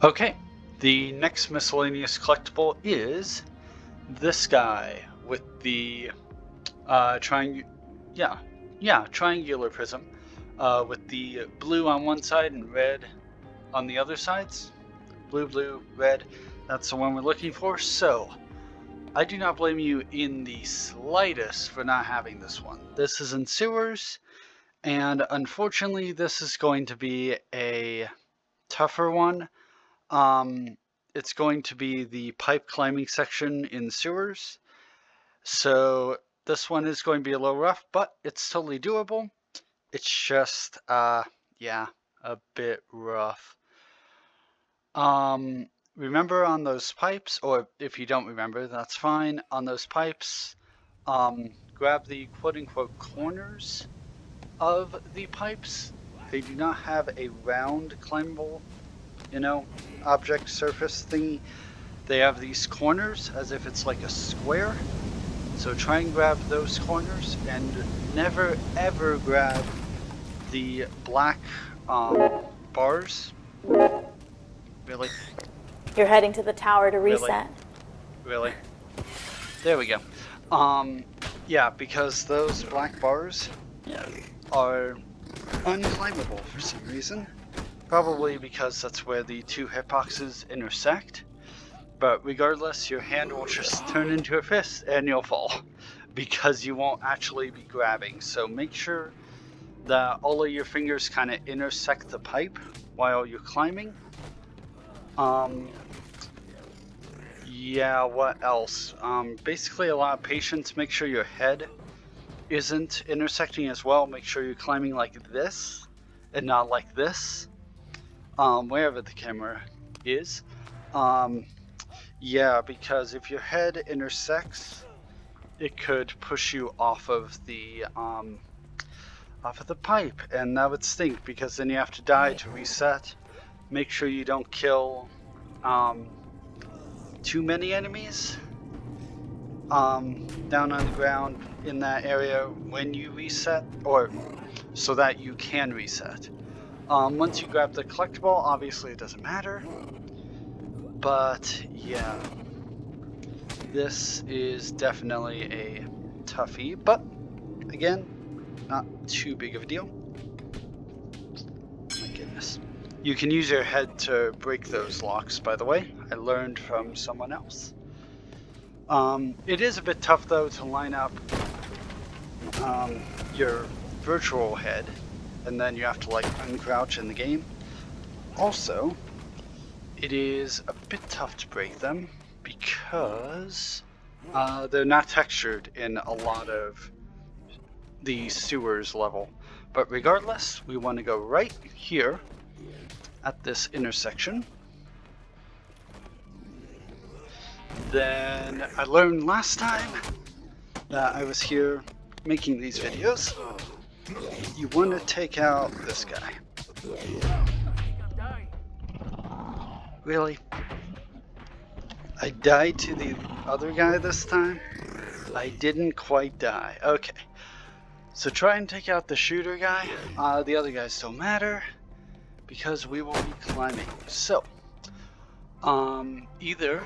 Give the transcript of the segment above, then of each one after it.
Okay, the next miscellaneous collectible is this guy with the triangular prism with the blue on one side and red on the other sides. Blue, blue, red. That's the one we're looking for. So I do not blame you in the slightest for not having this one. This is in sewers, and unfortunately, this is going to be a tougher one. It's going to be the pipe climbing section in sewers. So this one is going to be a little rough, but it's totally doable. It's just, yeah, a bit rough. Remember on those pipes, or if you don't remember, that's fine. On those pipes, grab the quote-unquote corners of the pipes. They do not have a round climbable object surface thingy. They have these corners as if it's like a square. So try and grab those corners and never ever grab the black bars. Really? You're heading to the tower to reset. Really? There we go. Yeah, because those black bars are unclimbable for some reason. Probably because that's where the two hitboxes intersect. But regardless, your hand will just turn into a fist and you'll fall because you won't actually be grabbing. So make sure that all of your fingers kind of intersect the pipe while you're climbing. Yeah, what else? Basically a lot of patience. Make sure your head isn't intersecting as well. Make sure you're climbing like this and not like this. Wherever the camera is. Yeah, because if your head intersects, it could push you off of the pipe, and that would stink because then you have to die to reset. Make sure you don't kill too many enemies down on the ground in that area when you reset, or so that you can reset. Once you grab the collectible, obviously it doesn't matter. But yeah, this is definitely a toughie, but again, not too big of a deal. My goodness. You can use your head to break those locks, by the way. I learned from someone else. It is a bit tough though to line up your virtual head, and then you have to like uncrouch in the game. Also, it is a bit tough to break them because they're not textured in a lot of the sewers level. But regardless, we want to go right here at this intersection. Then I learned last time that I was here making these videos, you want to take out this guy. Really? I died to the other guy this time? I didn't quite die. Okay. So try and take out the shooter guy. The other guys don't matter because we will be climbing. So, either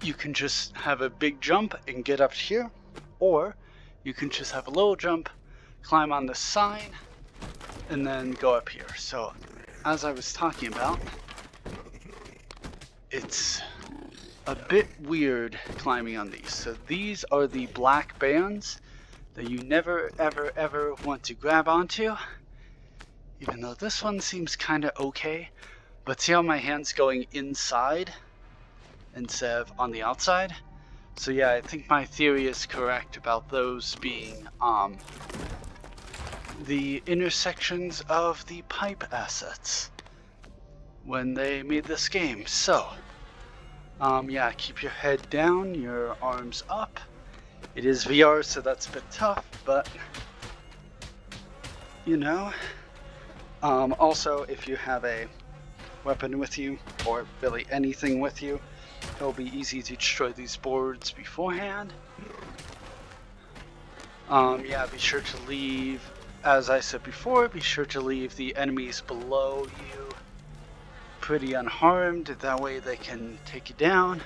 you can just have a big jump and get up here, or you can just have a little jump, climb on the sign, and then go up here. So, as I was talking about, it's a bit weird climbing on these. So these are the black bands that you never ever ever want to grab onto, even though this one seems kind of okay. But see how my hand's going inside instead of on the outside? So yeah, I think my theory is correct about those being the intersections of the pipe assets when they made this game. So yeah, keep your head down, your arms up. It is VR, so that's a bit tough, but you know. Also, if you have a weapon with you, or really anything with you, it'll be easy to destroy these boards beforehand. Yeah, be sure to leave, as I said before, be sure to leave the enemies below you pretty unharmed. That way they can take you down,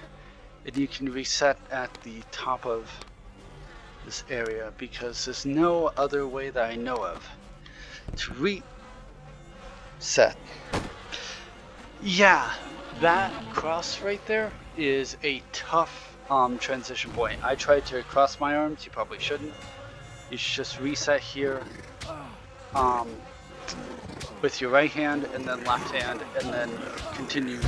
and you can reset at the top of this area, because there's no other way that I know of to reset. Yeah, that cross right there is a tough transition point. I tried to cross my arms. You probably shouldn't. You should just reset here with your right hand and then left hand, and then continue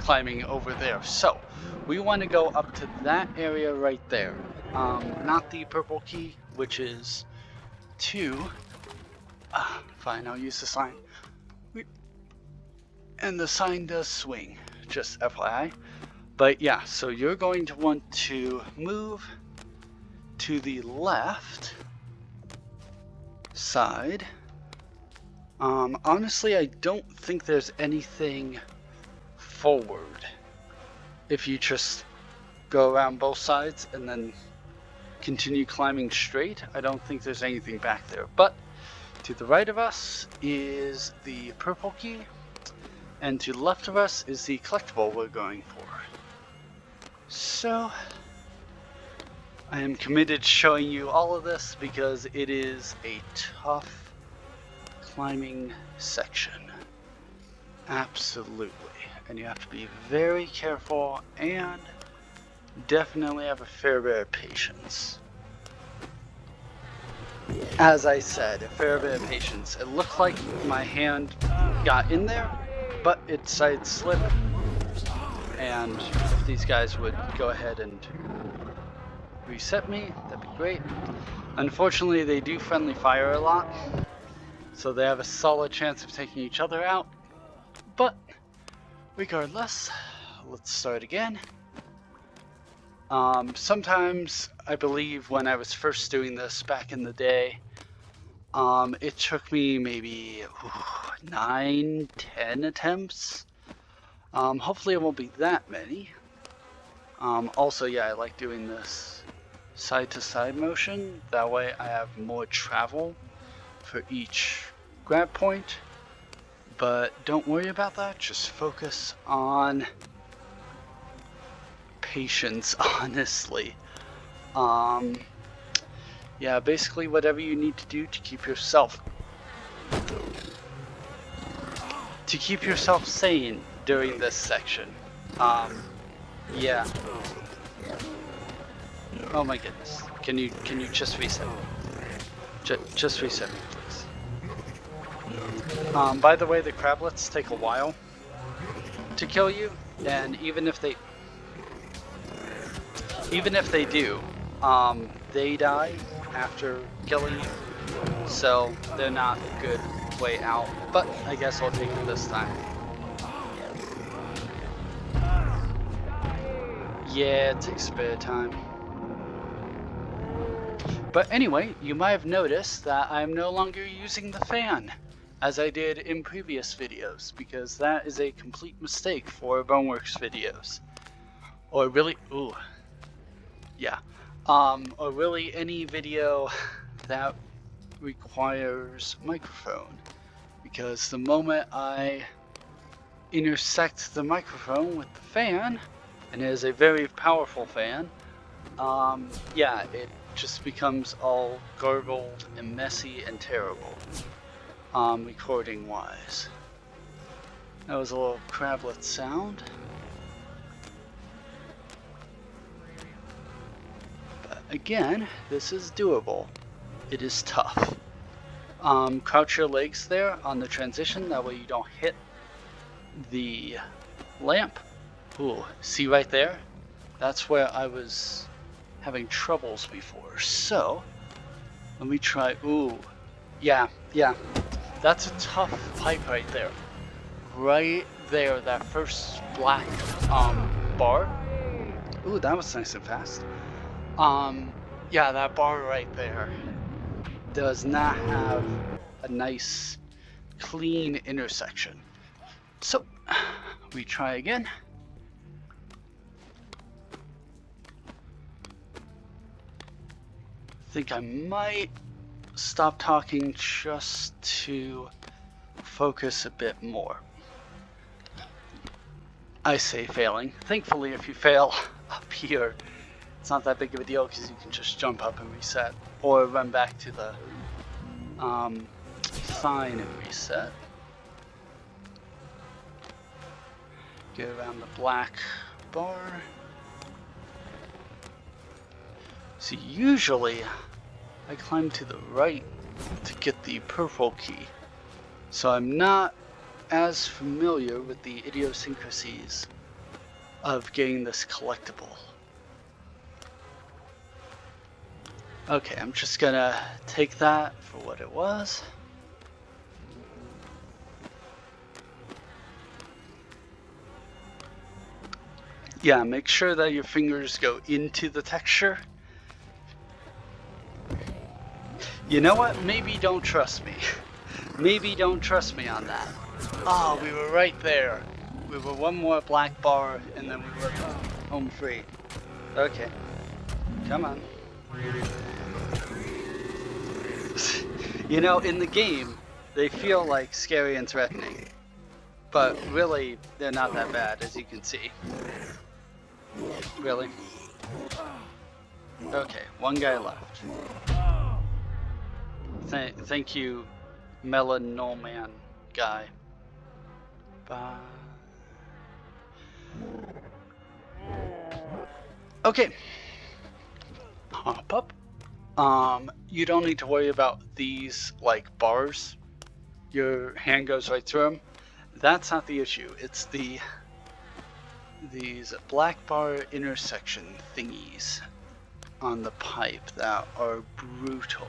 climbing over there. So we want to go up to that area right there, not the purple key, which is 2. Fine, I'll use the sign. And the sign does swing, just FYI. But yeah, so you're going to want to move to the left side. Honestly, I don't think there's anything forward. If you just go around both sides and then continue climbing straight, I don't think there's anything back there. But to the right of us is the purple key, and to the left of us is the collectible we're going for. So I am committed to showing you all of this because it is a tough climbing section. Absolutely. And you have to be very careful and definitely have a fair bit of patience. As I said, a fair bit of patience. It looked like my hand got in there, but it decided to slip. And if these guys would go ahead and reset me, that'd be great. Unfortunately, they do friendly fire a lot, so they have a solid chance of taking each other out. But regardless, let's start again. Sometimes, I believe when I was first doing this back in the day, it took me maybe 9, 10 attempts. Hopefully it won't be that many. Also, yeah, I like doing this side to side motion. That way I have more travel for each grab point. But don't worry about that, just focus on patience, honestly. Yeah, basically whatever you need to do to keep yourself sane during this section. Yeah. Oh my goodness. Can you just reset me? Just reset me, please. By the way, the crablets take a while to kill you, and even if they do, they die after killing you, so they're not a good way out, but I guess I'll take it this time. Yeah, it takes a bit of time. But anyway, you might have noticed that I'm no longer using the fan, as I did in previous videos, because that is a complete mistake for Boneworks videos. Or really, or really any video that requires microphone, because the moment I intersect the microphone with the fan, and it is a very powerful fan, yeah, it just becomes all garbled and messy and terrible, recording wise. That was a little crablet sound. But again, this is doable. It is tough. Crouch your legs there on the transition, that way you don't hit the lamp. Ooh, see right there? That's where I was having troubles before. So, let me try. Ooh, yeah. That's a tough pipe right there. Right there, that first black bar. Ooh, that was nice and fast. Yeah, that bar right there does not have a nice, clean intersection. So, we try again. I think I might stop talking just to focus a bit more. I say failing. Thankfully, if you fail up here, it's not that big of a deal because you can just jump up and reset, or run back to the sign and reset. Go around the black bar. So usually I climb to the right to get the purple key. So I'm not as familiar with the idiosyncrasies of getting this collectible. Okay, I'm just gonna take that for what it was. Yeah, make sure that your fingers go into the texture. You know what? Maybe don't trust me. Maybe don't trust me on that. Oh, we were right there. We were one more black bar and then we were home free. Okay. Come on. You know, in the game, they feel like scary and threatening. But really, they're not that bad, as you can see. Really? Okay, one guy left. Thank you, Melanoman guy. Bye. Okay. Hop up. You don't need to worry about these, like, bars. Your hand goes right through them. That's not the issue. It's these black bar intersection thingies on the pipe that are brutal.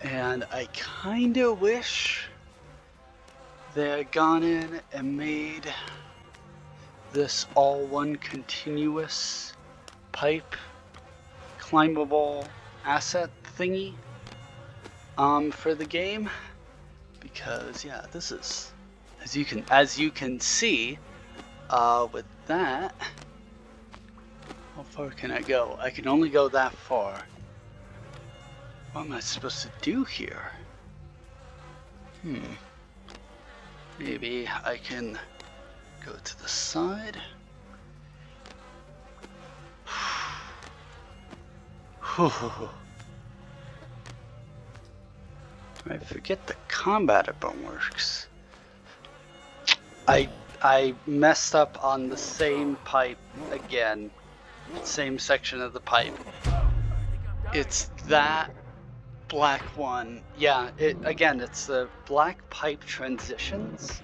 And I kinda wish they had gone in and made this all one continuous pipe climbable asset thingy for the game, because yeah, this is, as you can see with that, how far can I go? I can only go that far. What am I supposed to do here? Maybe I can go to the side. I forget the combat at Boneworks. I messed up on the same pipe again. Same section of the pipe. It's that black one. Yeah, it's the black pipe transitions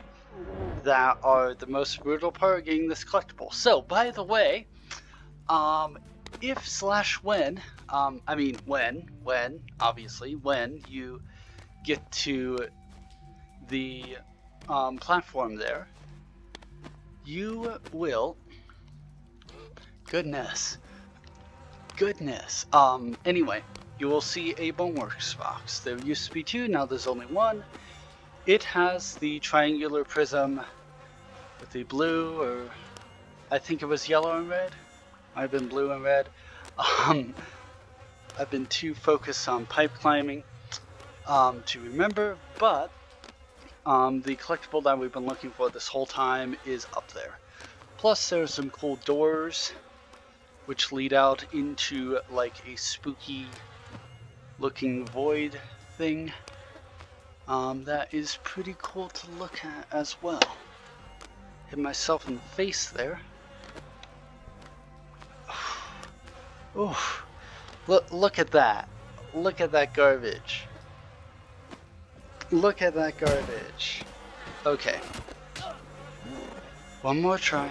that are the most brutal part of getting this collectible. So, by the way, if/when, when you get to the platform there, you will, goodness, anyway, you will see a Boneworks box. There used to be two, now there's only one. It has the triangular prism with the blue, or I think it was yellow and red. Might have been blue and red. I've been too focused on pipe climbing to remember, but the collectible that we've been looking for this whole time is up there. Plus there's some cool doors which lead out into like a spooky looking void thing. That is pretty cool to look at as well. Hit myself in the face there. Oof. Look at that. Look at that garbage. Look at that garbage. Okay. One more try.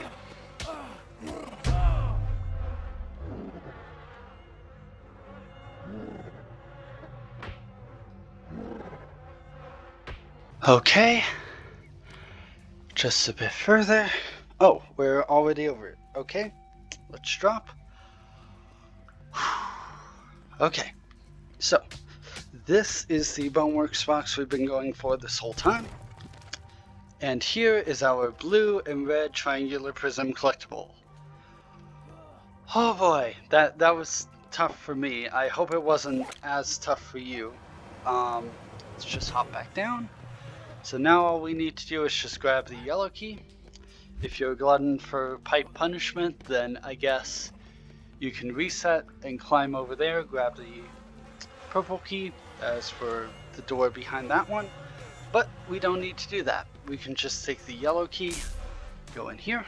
Okay. Just a bit further. Oh, we're already over it. Okay. Let's drop. Okay. So, this is the Boneworks box we've been going for this whole time. And here is our blue and red triangular prism collectible. Oh boy, that was tough for me. I hope it wasn't as tough for you. Let's just hop back down. So now all we need to do is just grab the yellow key, If you're a glutton for pipe punishment, then I guess you can reset and climb over there, grab the purple key as for the door behind that one. But we don't need to do that. We can just take the yellow key, go in here,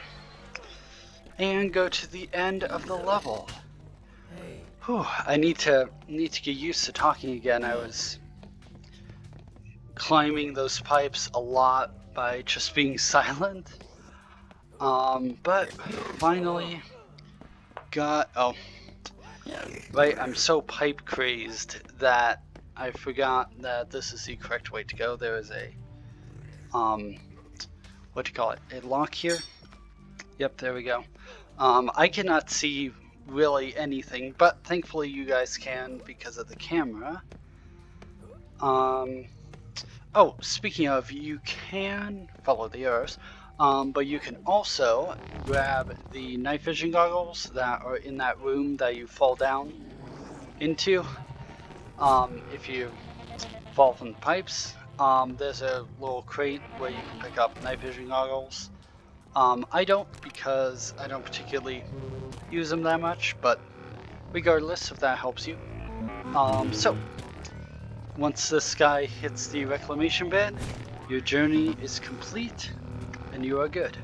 and go to the end of the level. Whew, I need to get used to talking again. I was climbing those pipes a lot by just being silent. But finally got, oh, yeah, right, I'm so pipe crazed that I forgot that this is the correct way to go. There is a, what do you call it, a lock here? Yep, there we go. I cannot see really anything, but thankfully you guys can because of the camera. Oh, speaking of, you can follow the arrows, but you can also grab the night vision goggles that are in that room that you fall down into. If you fall from the pipes, there's a little crate where you can pick up night vision goggles. I don't, because I don't particularly use them that much, but regardless if that helps you. So once this guy hits the reclamation bed, your journey is complete and you are good.